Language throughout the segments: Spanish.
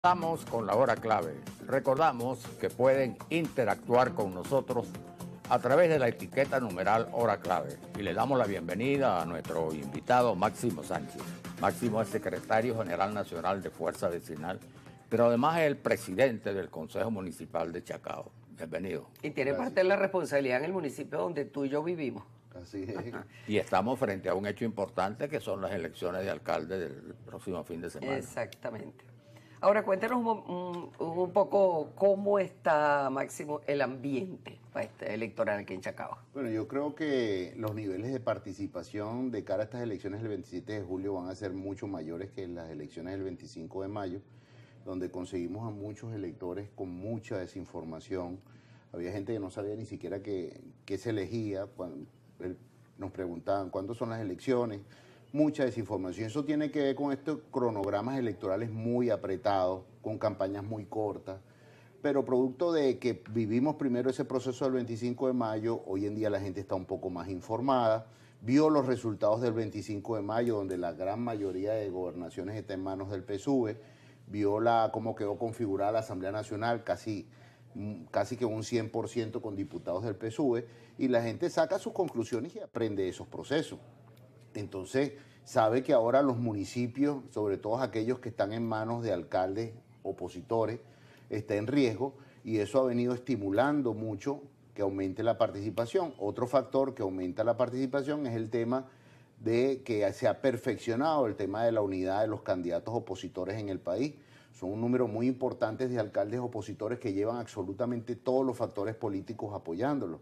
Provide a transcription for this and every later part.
Estamos con la hora clave. Recordamos que pueden interactuar con nosotros a través de la etiqueta numeral hora clave. Y le damos la bienvenida a nuestro invitado Máximo Sánchez. Máximo es secretario general nacional de Fuerza Vecinal, pero además es el presidente del Consejo Municipal de Chacao. Bienvenido. Y tiene parte de la responsabilidad en el municipio donde tú y yo vivimos. Así es. Y estamos frente a un hecho importante que son las elecciones de alcalde del próximo fin de semana. Exactamente. Ahora cuéntanos un poco cómo está, Máximo, el ambiente electoral aquí en Chacao. Bueno, yo creo que los niveles de participación de cara a estas elecciones del 27 de julio van a ser mucho mayores que las elecciones del 25 de mayo, donde conseguimos a muchos electores con mucha desinformación. Había gente que no sabía ni siquiera qué se elegía. Nos preguntaban cuándo son las elecciones. Mucha desinformación. Eso tiene que ver con estos cronogramas electorales muy apretados, con campañas muy cortas, pero producto de que vivimos primero ese proceso del 25 de mayo, hoy en día la gente está un poco más informada, vio los resultados del 25 de mayo, donde la gran mayoría de gobernaciones está en manos del PSUV, vio cómo quedó configurada la Asamblea Nacional, casi que un 100% con diputados del PSUV, y la gente saca sus conclusiones y aprende de esos procesos. Entonces, sabe que ahora los municipios, sobre todo aquellos que están en manos de alcaldes opositores, está en riesgo, y eso ha venido estimulando mucho que aumente la participación. Otro factor que aumenta la participación es el tema de que se ha perfeccionado el tema de la unidad de los candidatos opositores en el país. Son un número muy importante de alcaldes opositores que llevan absolutamente todos los factores políticos apoyándolos.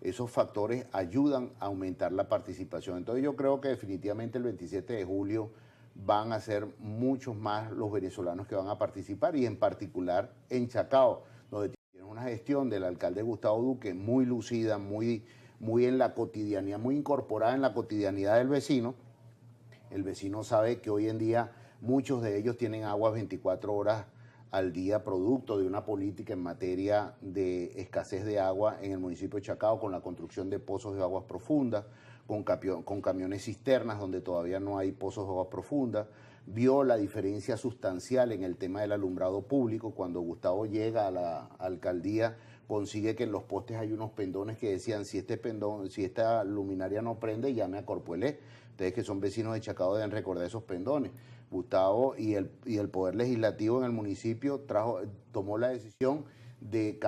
Esos factores ayudan a aumentar la participación. Entonces yo creo que definitivamente el 27 de julio van a ser muchos más los venezolanos que van a participar, y en particular en Chacao, donde tienen una gestión del alcalde Gustavo Duque muy lucida, muy en la cotidianidad, muy incorporada en la cotidianidad del vecino. El vecino sabe que hoy en día muchos de ellos tienen agua 24 horas al día, producto de una política en materia de escasez de agua en el municipio de Chacao, con la construcción de pozos de aguas profundas, con camiones cisternas donde todavía no hay pozos de aguas profundas. Vio la diferencia sustancial en el tema del alumbrado público. Cuando Gustavo llega a la alcaldía, consigue que en los postes hay unos pendones que decían: si esta luminaria no prende, llame a Corpuelé. Ustedes que son vecinos de Chacao deben recordar esos pendones. Gustavo y el Poder Legislativo en el municipio tomó la decisión de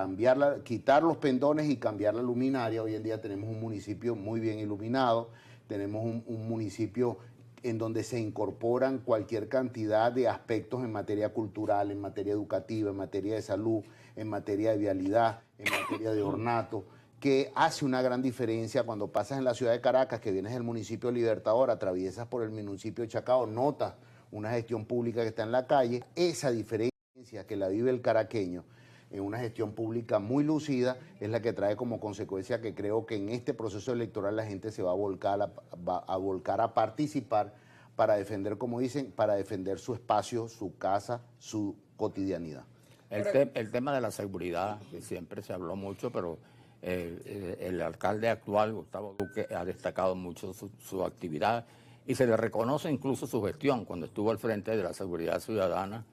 quitar los pendones y cambiar la luminaria. Hoy en día tenemos un municipio muy bien iluminado, tenemos un municipio en donde se incorporan cualquier cantidad de aspectos en materia cultural, en materia educativa, en materia de salud, en materia de vialidad, en materia de ornato, que hace una gran diferencia cuando pasas en la ciudad de Caracas, que vienes del municipio Libertador, atraviesas por el municipio de Chacao, notas una gestión pública que está en la calle. Esa diferencia que la vive el caraqueño en una gestión pública muy lucida es la que trae como consecuencia que creo que en este proceso electoral la gente se va a volcar a participar para defender, como dicen, para defender su espacio, su casa, su cotidianidad. El tema de la seguridad, que siempre se habló mucho, pero el alcalde actual, Gustavo Duque, ha destacado mucho su actividad y se le reconoce incluso su gestión cuando estuvo al frente de la seguridad ciudadana.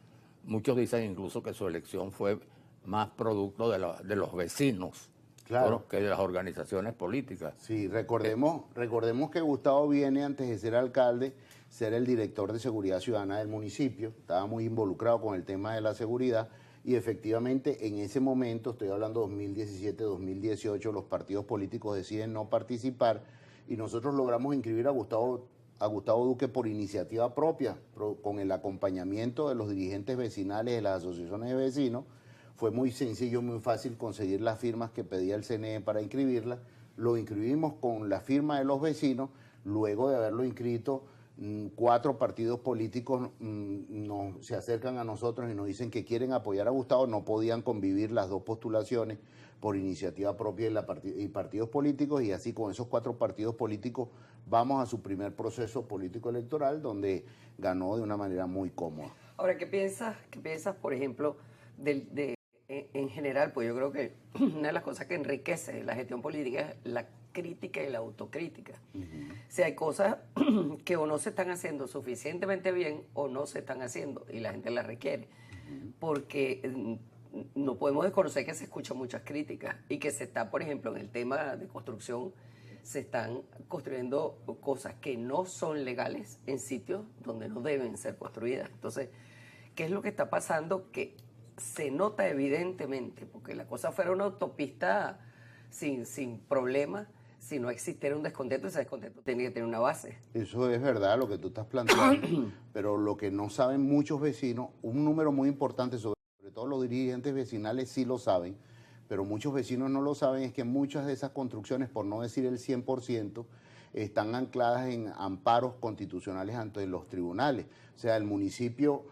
Muchos dicen incluso que su elección fue más producto de los vecinos, claro, que de las organizaciones políticas. Sí, recordemos que Gustavo viene, antes de ser alcalde, ser el director de seguridad ciudadana del municipio. Estaba muy involucrado con el tema de la seguridad, y efectivamente en ese momento, estoy hablando 2017, 2018, los partidos políticos deciden no participar, y nosotros logramos inscribir a Gustavo Duque por iniciativa propia, con el acompañamiento de los dirigentes vecinales de las asociaciones de vecinos. Fue muy sencillo, muy fácil conseguir las firmas que pedía el CNE para inscribirla. Lo inscribimos con la firma de los vecinos. Luego de haberlo inscrito, 4 partidos políticos se acercan a nosotros y nos dicen que quieren apoyar a Gustavo. No podían convivir las dos postulaciones por iniciativa propia y partidos políticos, y así con esos 4 partidos políticos vamos a su primer proceso político electoral, donde ganó de una manera muy cómoda. Ahora, ¿qué piensas, por ejemplo, en general? Pues yo creo que una de las cosas que enriquece la gestión política es la crítica y la autocrítica. Si hay cosas que o no se están haciendo suficientemente bien o no se están haciendo y la gente las requiere. porque no podemos desconocer que se escuchan muchas críticas y que se está, por ejemplo, en el tema de construcción, se están construyendo cosas que no son legales en sitios donde no deben ser construidas. Entonces, ¿qué es lo que está pasando? Que se nota evidentemente, porque la cosa fuera una autopista sin problemas, si no existiera un descontento, ese descontento tiene que tener una base. Eso es verdad lo que tú estás planteando, pero lo que no saben muchos vecinos, un número muy importante, sobre todo los dirigentes vecinales sí lo saben, pero muchos vecinos no lo saben, es que muchas de esas construcciones, por no decir el 100%, están ancladas en amparos constitucionales ante los tribunales. O sea, el municipio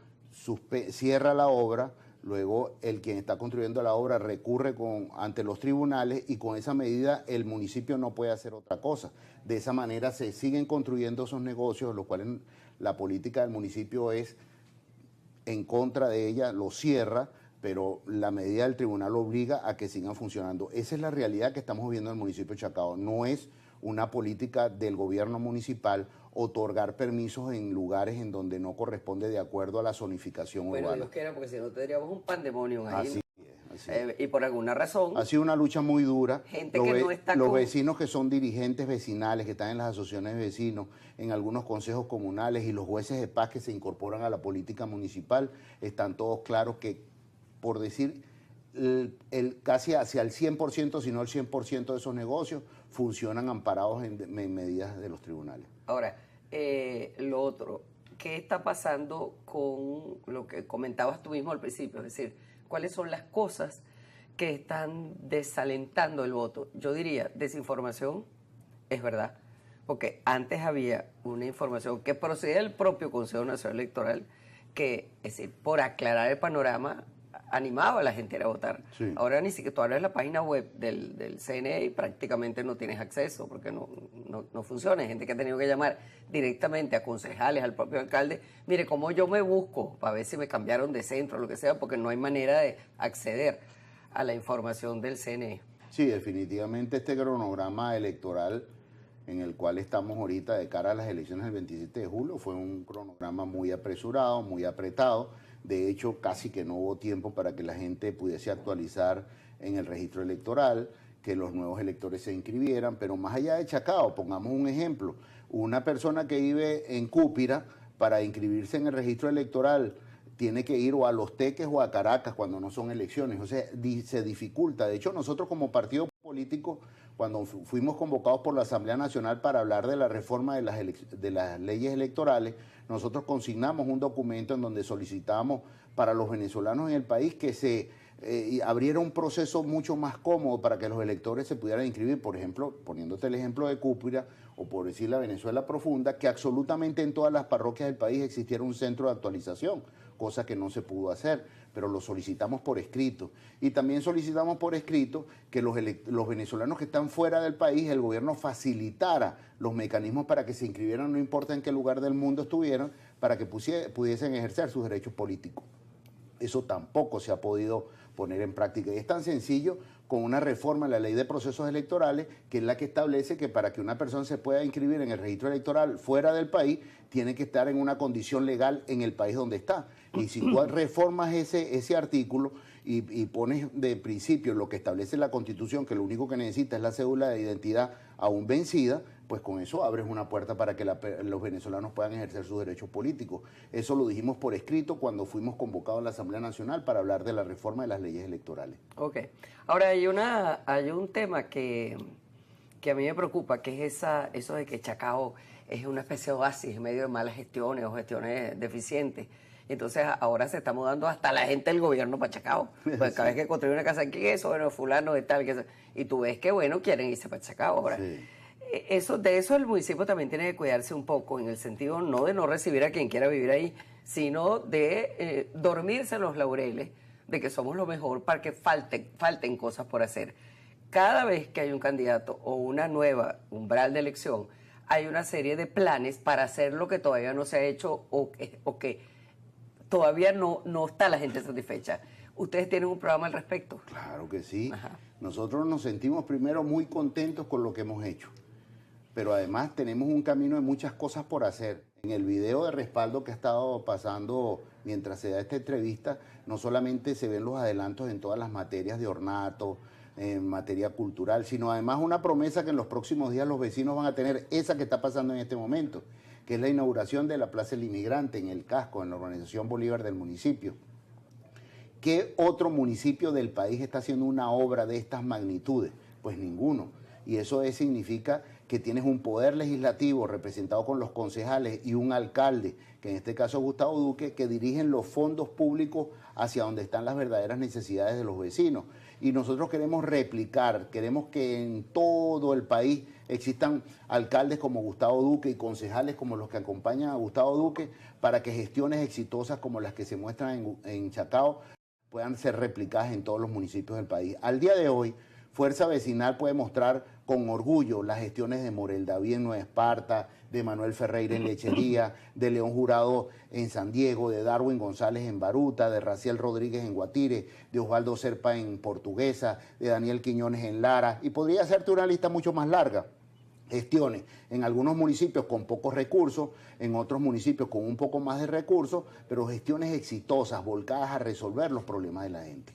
cierra la obra, luego el quien está construyendo la obra recurre ante los tribunales y con esa medida el municipio no puede hacer otra cosa. De esa manera se siguen construyendo esos negocios, lo cual la política del municipio es en contra de ella, lo cierra, pero la medida del tribunal obliga a que sigan funcionando. Esa es la realidad que estamos viendo en el municipio de Chacao. No es una política del gobierno municipal otorgar permisos en lugares en donde no corresponde de acuerdo a la zonificación urbana. Bueno, Dios quiera, porque si no tendríamos un pandemonium ahí. Así es. Y por alguna razón... Ha sido una lucha muy dura. Gente que no está Los vecinos que son dirigentes vecinales, que están en las asociaciones de vecinos, en algunos consejos comunales y los jueces de paz que se incorporan a la política municipal, están todos claros que, por decir, casi hacia el 100%, si no el 100% de esos negocios, funcionan amparados en medidas de los tribunales. Ahora, lo otro, ¿qué está pasando con lo que comentabas tú mismo al principio? Es decir, ¿cuáles son las cosas que están desalentando el voto? Yo diría, desinformación, es verdad, porque antes había una información que procedía del propio Consejo Nacional Electoral que, es decir, por aclarar el panorama, animaba a la gente a ir a votar. Sí. Ahora ni siquiera tú abres la página web del CNE y prácticamente no tienes acceso porque no funciona. Hay gente que ha tenido que llamar directamente a concejales, al propio alcalde. Mire, ¿cómo yo me busco para ver si me cambiaron de centro o lo que sea? Porque no hay manera de acceder a la información del CNE. Sí, definitivamente este cronograma electoral en el cual estamos ahorita de cara a las elecciones del 27 de julio fue un cronograma muy apresurado, muy apretado. De hecho, casi que no hubo tiempo para que la gente pudiese actualizar en el registro electoral, que los nuevos electores se inscribieran, pero más allá de Chacao, pongamos un ejemplo, una persona que vive en Cúpira, para inscribirse en el registro electoral, tiene que ir o a Los Teques o a Caracas cuando no son elecciones, o sea, se dificulta. De hecho, nosotros como partido político, cuando fuimos convocados por la Asamblea Nacional para hablar de la reforma de las leyes electorales, nosotros consignamos un documento en donde solicitamos para los venezolanos en el país que se abriera un proceso mucho más cómodo para que los electores se pudieran inscribir, por ejemplo, poniéndote el ejemplo de Cúpira, o por decir la Venezuela profunda, que absolutamente en todas las parroquias del país existiera un centro de actualización, cosa que no se pudo hacer, pero lo solicitamos por escrito. Y también solicitamos por escrito que los venezolanos que están fuera del país, el gobierno facilitara los mecanismos para que se inscribieran, no importa en qué lugar del mundo estuvieran, para que pudiesen ejercer sus derechos políticos. Eso tampoco se ha podido poner en práctica. Y es tan sencillo con una reforma en la ley de procesos electorales, que es la que establece que para que una persona se pueda inscribir en el registro electoral fuera del país, tiene que estar en una condición legal en el país donde está. Y si tú reformas ese artículo y pones de principio lo que establece la Constitución, que lo único que necesita es la cédula de identidad aún vencida, pues con eso abres una puerta para que los venezolanos puedan ejercer sus derechos políticos. Eso lo dijimos por escrito cuando fuimos convocados a la Asamblea Nacional para hablar de la reforma de las leyes electorales. Ok. Ahora hay un tema que a mí me preocupa, que es eso de que Chacao es una especie de oasis en medio de malas gestiones o gestiones deficientes. Entonces ahora se está mudando hasta la gente del gobierno para Chacao. Pues cada vez que construye una casa aquí, eso, bueno, fulano de tal, y tú ves que, bueno, quieren irse para Chacao ahora. Sí. De eso el municipio también tiene que cuidarse un poco, en el sentido no de no recibir a quien quiera vivir ahí, sino de dormirse en los laureles, de que somos lo mejor para que falten cosas por hacer. Cada vez que hay un candidato o una nueva umbral de elección, hay una serie de planes para hacer lo que todavía no se ha hecho o que todavía no está la gente satisfecha. ¿Ustedes tienen un programa al respecto? Claro que sí. Ajá. Nosotros nos sentimos primero muy contentos con lo que hemos hecho, pero además tenemos un camino de muchas cosas por hacer. En el video de respaldo que ha estado pasando mientras se da esta entrevista, no solamente se ven los adelantos en todas las materias de ornato, en materia cultural, sino además una promesa que en los próximos días los vecinos van a tener, esa que está pasando en este momento, que es la inauguración de la Plaza del Inmigrante en el Casco, en la Urbanización Bolívar del municipio. ¿Qué otro municipio del país está haciendo una obra de estas magnitudes? Pues ninguno. Y eso significa que tienes un poder legislativo representado con los concejales y un alcalde, que en este caso es Gustavo Duque, que dirigen los fondos públicos hacia donde están las verdaderas necesidades de los vecinos. Y nosotros queremos replicar, queremos que en todo el país existan alcaldes como Gustavo Duque y concejales como los que acompañan a Gustavo Duque para que gestiones exitosas como las que se muestran en Chacao puedan ser replicadas en todos los municipios del país. Al día de hoy, Fuerza Vecinal puede mostrar con orgullo las gestiones de Morel David en Nueva Esparta, de Manuel Ferreira en Lechería, de León Jurado en San Diego, de Darwin González en Baruta, de Raciel Rodríguez en Guatire, de Osvaldo Serpa en Portuguesa, de Daniel Quiñones en Lara, y podría hacerte una lista mucho más larga. Gestiones en algunos municipios con pocos recursos, en otros municipios con un poco más de recursos, pero gestiones exitosas, volcadas a resolver los problemas de la gente.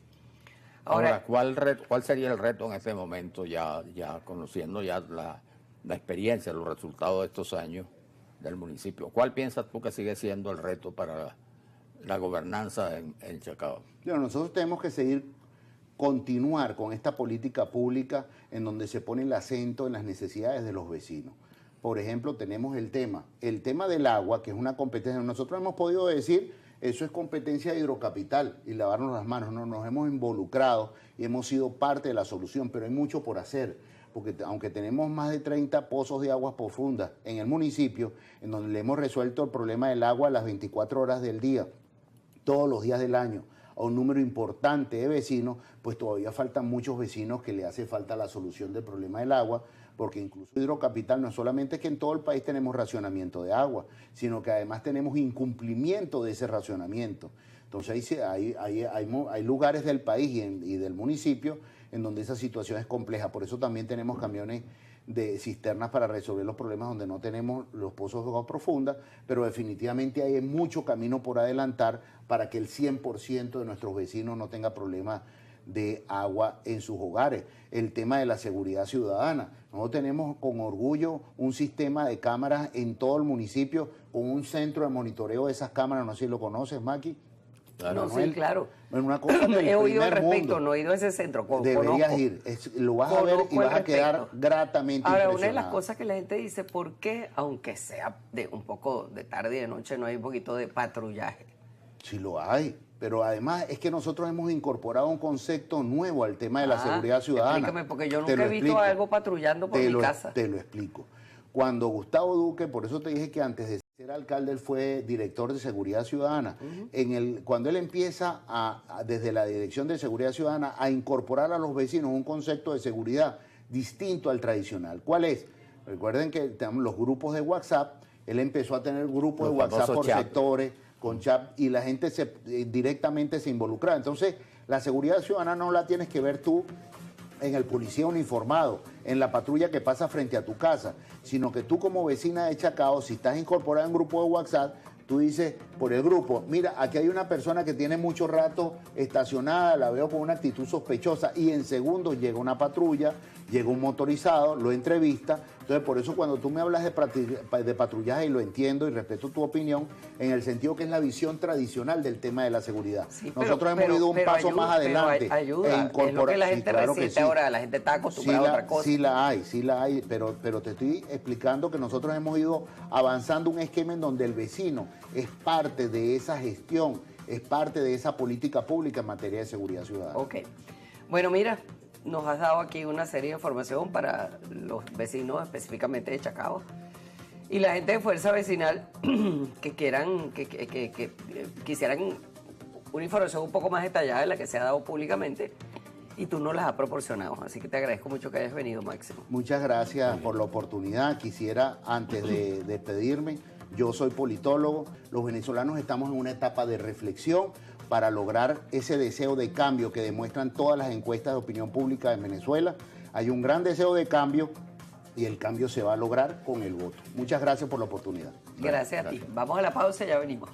Ahora, ¿cuál sería el reto en este momento, ya conociendo ya la experiencia, los resultados de estos años del municipio? ¿Cuál piensas tú que sigue siendo el reto para la gobernanza en Chacao? Nosotros tenemos que continuar con esta política pública en donde se pone el acento en las necesidades de los vecinos. Por ejemplo, tenemos el tema del agua, que es una competencia. Nosotros hemos podido decir, eso es competencia de Hidrocapital y lavarnos las manos. No, nos hemos involucrado y hemos sido parte de la solución, pero hay mucho por hacer, porque aunque tenemos más de 30 pozos de aguas profundas en el municipio, en donde le hemos resuelto el problema del agua las 24 horas del día, todos los días del año, a un número importante de vecinos, pues todavía faltan muchos vecinos que le hace falta la solución del problema del agua, porque incluso Hidrocapital no es solamente que en todo el país tenemos racionamiento de agua, sino que además tenemos incumplimiento de ese racionamiento. Entonces hay lugares del país y del municipio en donde esa situación es compleja. Por eso también tenemos camiones de cisternas para resolver los problemas donde no tenemos los pozos de agua profunda, pero definitivamente hay mucho camino por adelantar para que el 100% de nuestros vecinos no tenga problemas de agua en sus hogares. El tema de la seguridad ciudadana. Nosotros tenemos con orgullo un sistema de cámaras en todo el municipio con un centro de monitoreo de esas cámaras. No sé si lo conoces, Maki. Claro, no, sí, claro. Bueno, una cosa he oído al respecto, no he ido a ese centro. Deberías ir, lo vas a ver y vas a quedar gratamente impresionado. Ahora, una de las cosas que la gente dice, ¿por qué, aunque sea de un poco de tarde y de noche, no hay un poquito de patrullaje? Sí lo hay, pero además es que nosotros hemos incorporado un concepto nuevo al tema de la seguridad ciudadana. Explícame, porque yo nunca he visto algo patrullando por mi casa. Te lo explico. Cuando Gustavo Duque, por eso te dije que antes de ser alcalde él fue director de Seguridad Ciudadana, cuando él empieza desde la Dirección de Seguridad Ciudadana a incorporar a los vecinos un concepto de seguridad distinto al tradicional. ¿Cuál es? Recuerden que tenemos los grupos de WhatsApp, él empezó a tener grupos de WhatsApp por sectores, con chat, y la gente directamente se involucraba. Entonces, la seguridad ciudadana no la tienes que ver tú en el policía uniformado, en la patrulla que pasa frente a tu casa, sino que tú como vecina de Chacao, si estás incorporada en un grupo de WhatsApp, tú dices por el grupo, mira, aquí hay una persona que tiene mucho rato estacionada, la veo con una actitud sospechosa, y en segundos llega una patrulla, llega un motorizado, lo entrevista. Entonces, por eso cuando tú me hablas de patrullaje, y lo entiendo y respeto tu opinión, en el sentido que es la visión tradicional del tema de la seguridad. Sí, nosotros hemos ido un paso más adelante. Ayuda, es lo que la gente resiente ahora, la gente está acostumbrada a otra cosa. Sí la hay, pero te estoy explicando que nosotros hemos ido avanzando un esquema en donde el vecino es parte de esa gestión, es parte de esa política pública en materia de seguridad ciudadana. Ok. Bueno, mira, nos has dado aquí una serie de información para los vecinos específicamente de Chacao y la gente de Fuerza Vecinal que quisieran una información un poco más detallada de la que se ha dado públicamente y tú nos las has proporcionado. Así que te agradezco mucho que hayas venido, Máximo. Muchas gracias por la oportunidad. Quisiera, antes de despedirme, yo soy politólogo, los venezolanos estamos en una etapa de reflexión para lograr ese deseo de cambio que demuestran todas las encuestas de opinión pública en Venezuela. Hay un gran deseo de cambio y el cambio se va a lograr con el voto. Muchas gracias por la oportunidad. Gracias a ti. Vamos a la pausa y ya venimos.